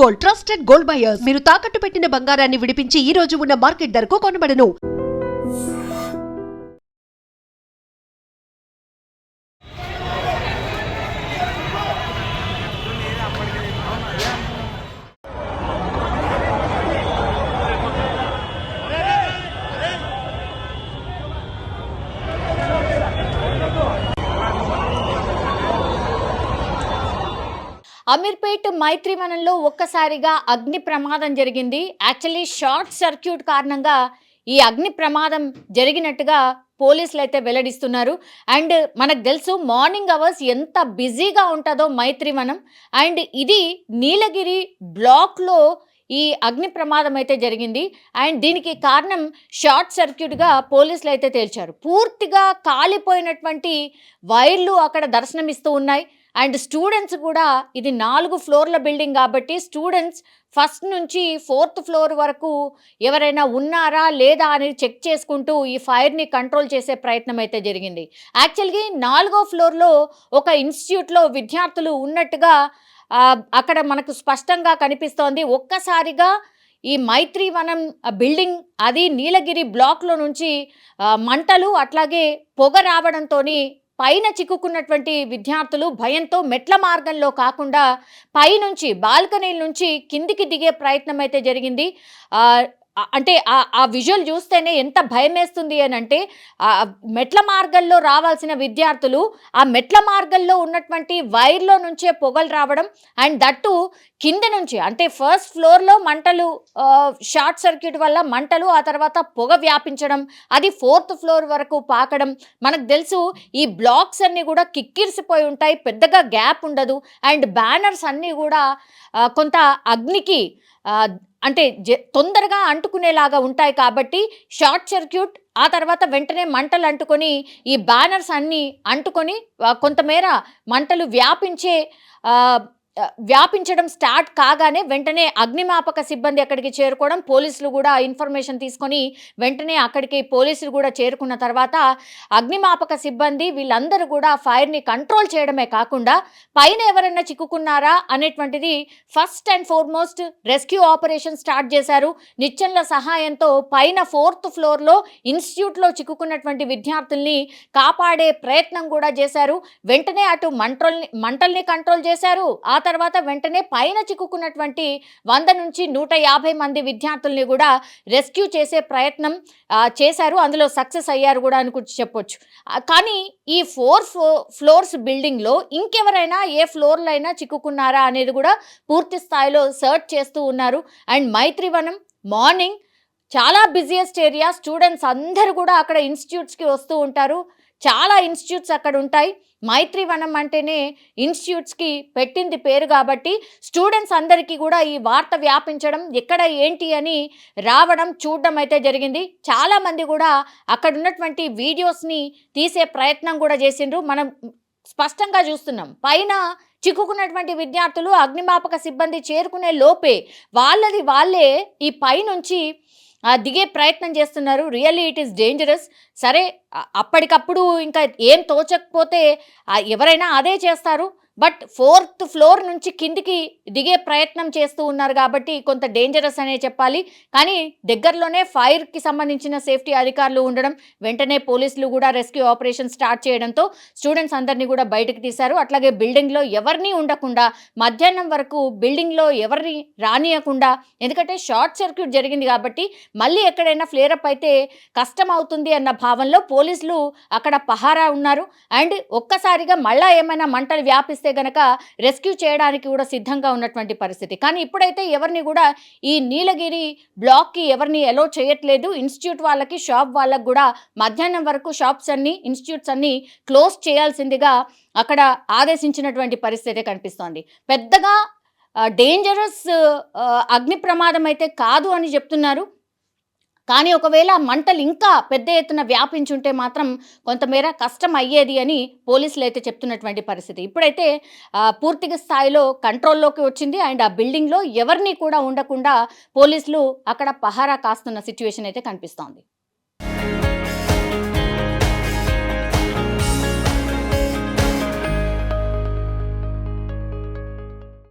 Gold, trusted gold buyers. మీరు తాకట్టు పెట్టిన బంగారాన్ని విడిపించి ఈ రోజు ఉన్న మార్కెట్ ధరకు కొనబడను. అమీర్పేట్ మైత్రివనంలో ఒక్కసారిగా అగ్ని ప్రమాదం జరిగింది. యాక్చువల్లీ షార్ట్ సర్క్యూట్ కారణంగా ఈ అగ్ని ప్రమాదం జరిగినట్టుగా పోలీసులు అయితే వెల్లడిస్తున్నారు. అండ్ మనకు తెలుసు మార్నింగ్ అవర్స్ ఎంత బిజీగా ఉంటుందో మైత్రివనం. అండ్ ఇది నీలగిరి బ్లాక్లో ఈ అగ్ని ప్రమాదం అయితే జరిగింది. అండ్ దీనికి కారణం షార్ట్ సర్క్యూట్గా పోలీసులు అయితే తేల్చారు. పూర్తిగా కాలిపోయినటువంటి వైర్లు అక్కడ దర్శనమిస్తూ ఉన్నాయి. అండ్ స్టూడెంట్స్ కూడా, ఇది 4 ఫ్లోర్ల బిల్డింగ్ కాబట్టి స్టూడెంట్స్ ఫస్ట్ నుంచి 4th ఫ్లోర్ వరకు ఎవరైనా ఉన్నారా లేదా అని చెక్ చేసుకుంటూ ఈ ఫైర్ని కంట్రోల్ చేసే ప్రయత్నం అయితే జరిగింది. యాక్చువల్గా 4వ ఫ్లోర్లో ఒక ఇన్స్టిట్యూట్లో విద్యార్థులు ఉన్నట్టుగా అక్కడ మనకు స్పష్టంగా కనిపిస్తోంది. ఒక్కసారిగా ఈ మైత్రివనం బిల్డింగ్, అది నీలగిరి బ్లాక్లో నుంచి మంటలు అట్లాగే పొగ రావడంతో పైన చిక్కుకున్నటువంటి విద్యార్థులు భయంతో మెట్ల మార్గంలో కాకుండా పైనుంచి బాల్కనీల నుంచి కిందికి దిగే ప్రయత్నం అయితే జరిగింది. అంటే ఆ విజువల్ చూస్తేనే ఎంత భయం వేస్తుంది అని అంటే, మెట్ల మార్గంలో రావాల్సిన విద్యార్థులు ఆ మెట్ల మార్గంలో ఉన్నటువంటి వైర్లో నుంచే పొగలు రావడం, అండ్ దట్టు కింద నుంచి అంటే ఫస్ట్ ఫ్లోర్లో మంటలు, షార్ట్ సర్క్యూట్ వల్ల మంటలు, ఆ తర్వాత పొగ వ్యాపించడం, అది 4th ఫ్లోర్ వరకు పాకడం. మనకు తెలుసు ఈ బ్లాక్స్ అన్నీ కూడా కిక్కిరిసిపోయి ఉంటాయి, పెద్దగా గ్యాప్ ఉండదు. అండ్ బ్యానర్స్ అన్నీ కూడా కొంత అగ్నికి అంటే తొందరగా అంటుకునేలాగా ఉంటాయి కాబట్టి షార్ట్ సర్క్యూట్, ఆ తర్వాత వెంటనే మంటలు అంటుకొని ఈ బ్యానర్స్ అన్నీ అంటుకొని కొంతమేర మంటలు వ్యాపించడం స్టార్ట్ కాగానే వెంటనే అగ్నిమాపక సిబ్బంది అక్కడికి చేరుకోవడం, పోలీసులు కూడా ఇన్ఫర్మేషన్ తీసుకొని వెంటనే అక్కడికి పోలీసులు కూడా చేరుకున్న తర్వాత అగ్నిమాపక సిబ్బంది వీళ్ళందరూ కూడా ఫైర్ని కంట్రోల్ చేయడమే కాకుండా పైన ఎవరైనా చిక్కుకున్నారా అనేటువంటిది first and foremost rescue operation start చేశారు. నిచ్చెనల సహాయంతో పైన 4th ఫ్లోర్లో ఇన్స్టిట్యూట్లో చిక్కుకున్నటువంటి విద్యార్థుల్ని కాపాడే ప్రయత్నం కూడా చేశారు. వెంటనే అటు మంటల్ని కంట్రోల్ చేశారు. ఆ తర్వాత వెంటనే పైన చిక్కుకున్నటువంటి 100 నుంచి 150 మంది విద్యార్థుల్ని కూడా రెస్క్యూ చేసే ప్రయత్నం చేశారు. అందులో సక్సెస్ అయ్యారు కూడా అని చెప్పొచ్చు. కానీ ఈ 4 ఫ్లోర్స్ బిల్డింగ్లో ఇంకెవరైనా ఏ ఫ్లోర్లో అయినా చిక్కుకున్నారా అనేది కూడా పూర్తి స్థాయిలో సర్చ్ చేస్తూ ఉన్నారు. అండ్ మైత్రివనం మార్నింగ్ చాలా బిజియెస్ట్ ఏరియా, స్టూడెంట్స్ అందరూ కూడా అక్కడ ఇన్స్టిట్యూట్స్కి వస్తూ ఉంటారు. చాలా ఇన్స్టిట్యూట్స్ అక్కడ ఉంటాయి. మైత్రివనం అంటేనే ఇన్స్టిట్యూట్స్కి పెట్టింది పేరు కాబట్టి స్టూడెంట్స్ అందరికీ కూడా ఈ వార్త వ్యాపించడం, ఎక్కడ ఏంటి అని రావడం చూడడం అయితే జరిగింది. చాలామంది కూడా అక్కడ ఉన్నటువంటి వీడియోస్ని తీసే ప్రయత్నం కూడా చేసిండ్రు. మనం స్పష్టంగా చూస్తున్నాం, పైన చిక్కుకున్నటువంటి విద్యార్థులు అగ్నిమాపక సిబ్బంది చేరుకునే లోపే వాళ్ళే ఈ పైనుంచి దిగే ప్రయత్నం చేస్తున్నారు. Really it is dangerous. సరే, అప్పటికప్పుడు ఇంకా ఏం తోచకపోతే ఎవరైనా అదే చేస్తారు. బట్ 4th ఫ్లోర్ నుంచి కిందికి దిగే ప్రయత్నం చేస్తూ ఉన్నారు కాబట్టి కొంత డేంజరస్ అనే చెప్పాలి. కానీ దగ్గరలోనే ఫైర్కి సంబంధించిన సేఫ్టీ అధికారులు ఉండడం, వెంటనే పోలీసులు కూడా రెస్క్యూ ఆపరేషన్ స్టార్ట్ చేయడంతో స్టూడెంట్స్ అందరినీ కూడా బయటకు తీశారు. అట్లాగే బిల్డింగ్లో ఎవరిని ఉండకుండా మధ్యాహ్నం వరకు బిల్డింగ్లో ఎవరిని రానియకుండా, ఎందుకంటే షార్ట్ సర్క్యూట్ జరిగింది కాబట్టి మళ్ళీ ఎక్కడైనా ఫ్లేరప్ అయితే కష్టం అవుతుంది అన్న భావంలో పోలీసులు అక్కడ పహారా ఉన్నారు. అండ్ ఒక్కసారిగా మళ్ళా ఏమైనా మంటలు వ్యాపిస్తే గనక రెస్క్యూ చేయడానికి కూడా సిద్ధంగా ఉన్నటువంటి పరిస్థితి. కానీ ఇప్పుడైతే ఎవరిని కూడా ఈ నీలగిరి బ్లాక్కి ఎవరిని అలో చేయట్లేదు. ఇన్స్టిట్యూట్ వాళ్ళకి, షాప్ వాళ్ళకి కూడా మధ్యాహ్నం వరకు షాప్స్ అన్ని, ఇన్స్టిట్యూట్స్ అన్ని క్లోజ్ చేయాల్సిందిగా అక్కడ ఆదేశించినటువంటి పరిస్థితి కనిపిస్తోంది. పెద్దగా డేంజరస్ అగ్ని ప్రమాదం అయితే కాదు అని చెప్తున్నారు. కానీ ఒకవేళ మంటలు ఇంకా పెద్ద ఎత్తున వ్యాపించుంటే మాత్రం కొంతమేర కష్టం అయ్యేది అని పోలీసులు అయితే చెప్తున్నటువంటి పరిస్థితి. ఇప్పుడైతే పూర్తిగా స్థాయిలో కంట్రోల్లోకి వచ్చింది. అండ్ ఆ బిల్డింగ్లో ఎవరిని కూడా ఉండకుండా పోలీసులు అక్కడ పహారా కాస్తున్న సిచ్యువేషన్ అయితే కనిపిస్తోంది.